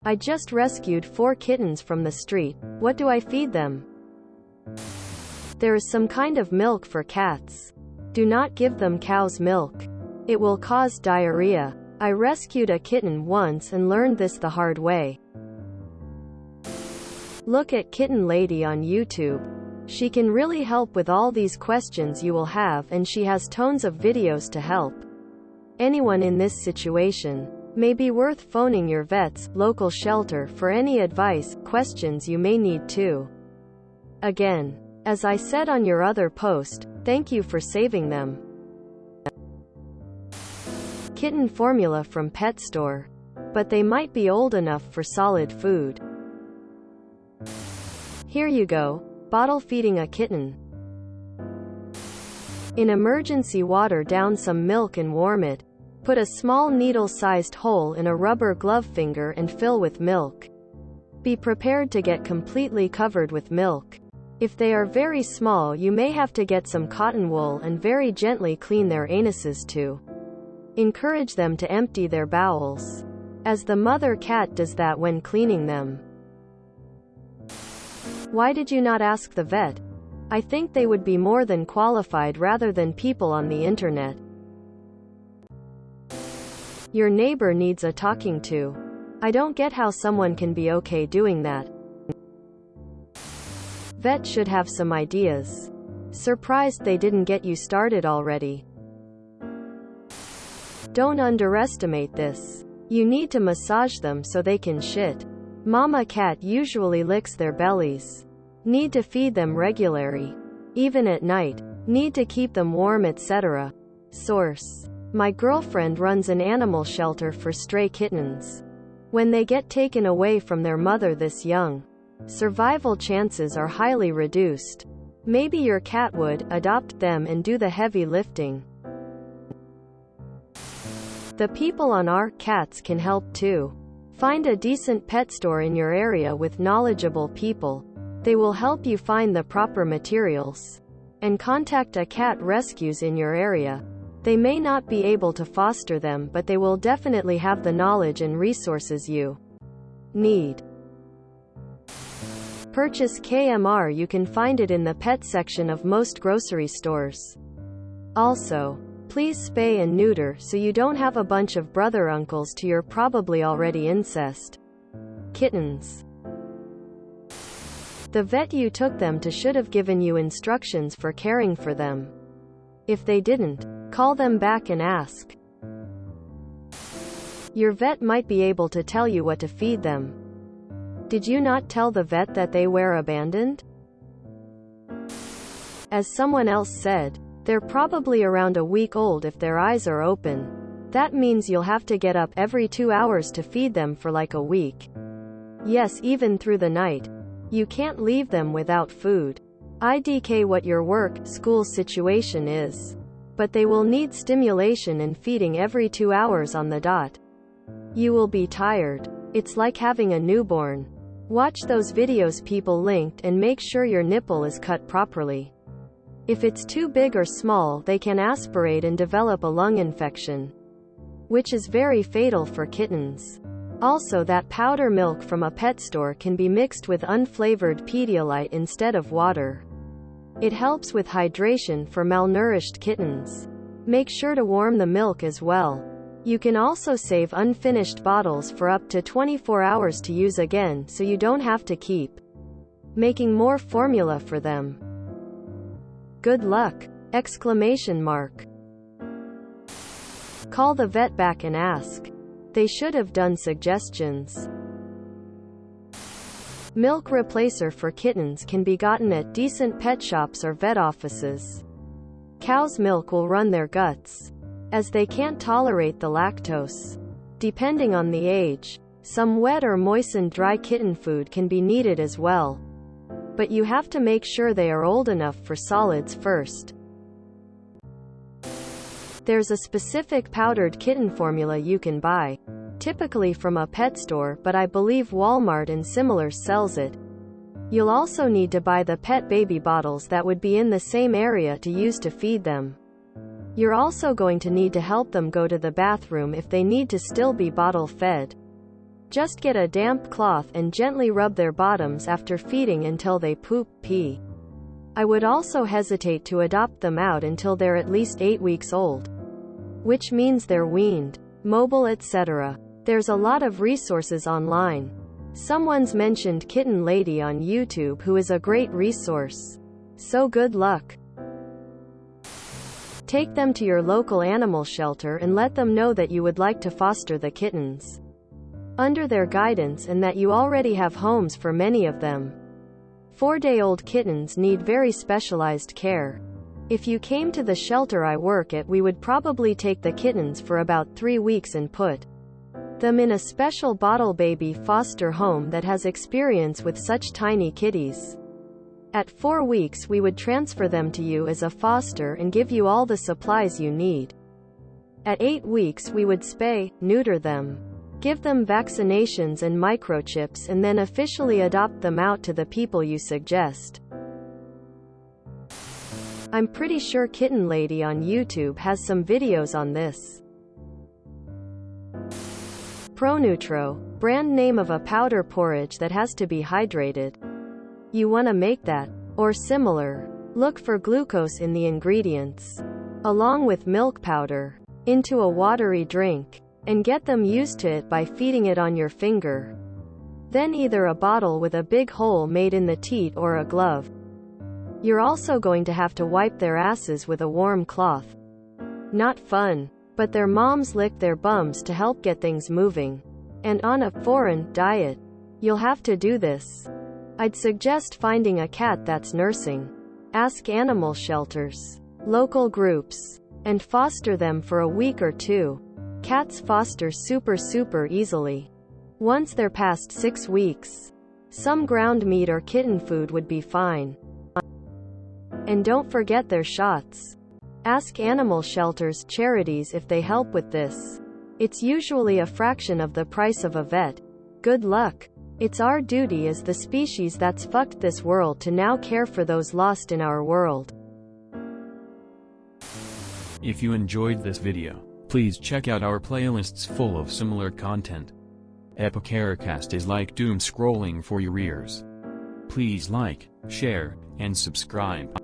I just rescued 4 kittens from the street. What do I feed them? There is some kind of milk for cats. Do not give them cow's milk. It will cause diarrhea. I rescued a kitten once and learned this the hard way. Look at Kitten Lady on YouTube. She can really help with all these questions you will have, and she has tons of videos to help. Anyone in this situation may be worth phoning your vet's local shelter for any advice, questions you may need too. Again, as I said on your other post, thank you for saving them. Kitten formula from pet store. But they might be old enough for solid food. Here you go. Bottle feeding a kitten. In emergency, water down some milk and warm it. Put a small needle-sized hole in a rubber glove finger and fill with milk. Be prepared to get completely covered with milk. If they are very small, you may have to get some cotton wool and very gently clean their anuses too. Encourage them to empty their bowels, as the mother cat does that when cleaning them. Why did you not ask the vet? I think they would be more than qualified rather than people on the internet. Your neighbor needs a talking to. I don't get how someone can be okay doing that. Vet should have some ideas. Surprised they didn't get you started already. Don't underestimate this. You need to massage them so they can shit. Mama cat usually licks their bellies. Need to feed them regularly. Even at night. Need to keep them warm, etc. Source. My girlfriend runs an animal shelter for stray kittens. When they get taken away from their mother this young, survival chances are highly reduced. Maybe your cat would adopt them and do the heavy lifting. The people on Our Cats can help too. Find a decent pet store in your area with knowledgeable people. They will help you find the proper materials. And contact a cat rescues in your area. They may not be able to foster them, but they will definitely have the knowledge and resources you need. Purchase KMR. You can find it in the pet section of most grocery stores. Also, please spay and neuter so you don't have a bunch of brother uncles to your probably already incest kittens. The vet you took them to should have given you instructions for caring for them. If they didn't, call them back and ask. Your vet might be able to tell you what to feed them. Did you not tell the vet that they were abandoned? As someone else said, they're probably around a week old if their eyes are open. That means you'll have to get up every 2 hours to feed them for like a week. Yes, even through the night. You can't leave them without food. IDK what your work, school situation is. But they will need stimulation and feeding every 2 hours on the dot. You will be tired. It's like having a newborn. Watch those videos people linked and make sure your nipple is cut properly. If it's too big or small, they can aspirate and develop a lung infection, which is very fatal for kittens. Also, that powder milk from a pet store can be mixed with unflavored Pedialyte instead of water. It helps with hydration for malnourished kittens. Make sure to warm the milk as well. You can also save unfinished bottles for up to 24 hours to use again, so you don't have to keep making more formula for them. Good luck! Exclamation mark. Call the vet back and ask. They should have done suggestions. Milk replacer for kittens can be gotten at decent pet shops or vet offices. Cow's milk will run their guts, as they can't tolerate the lactose. Depending on the age, some wet or moistened dry kitten food can be needed as well. But you have to make sure they are old enough for solids first. There's a specific powdered kitten formula you can buy, typically from a pet store, but I believe Walmart and similar sells it. You'll also need to buy the pet baby bottles that would be in the same area to use to feed them. You're also going to need to help them go to the bathroom if they need to still be bottle fed. Just get a damp cloth and gently rub their bottoms after feeding until they pee. I would also hesitate to adopt them out until they're at least 8 weeks old, which means they're weaned, mobile, etc. There's a lot of resources online. Someone's mentioned Kitten Lady on YouTube, who is a great resource. So good luck. Take them to your local animal shelter and let them know that you would like to foster the kittens under their guidance and that you already have homes for many of them. 4-day-old kittens need very specialized care. If you came to the shelter I work at, we would probably take the kittens for about 3 weeks and put them in a special bottle baby foster home that has experience with such tiny kitties. At 4 weeks we would transfer them to you as a foster and give you all the supplies you need. At 8 weeks we would spay, neuter them, give them vaccinations and microchips, and then officially adopt them out to the people you suggest. I'm pretty sure Kitten Lady on YouTube has some videos on this. ProNutro, brand name of a powder porridge that has to be hydrated. You want to make that, or similar. Look for glucose in the ingredients, along with milk powder, into a watery drink, and get them used to it by feeding it on your finger. Then either a bottle with a big hole made in the teat or a glove. You're also going to have to wipe their asses with a warm cloth. Not fun, but their moms lick their bums to help get things moving. And on a foreign diet, you'll have to do this. I'd suggest finding a cat that's nursing. Ask animal shelters, local groups, and foster them for a week or 2. Cats foster super easily. Once they're past 6 weeks, some ground meat or kitten food would be fine. And don't forget their shots. Ask animal shelters, charities if they help with this. It's usually a fraction of the price of a vet. Good luck. It's our duty as the species that's fucked this world to now care for those lost in our world. If you enjoyed this video, please check out our playlists full of similar content. Epicaricast is like doom scrolling for your ears. Please like, share, and subscribe.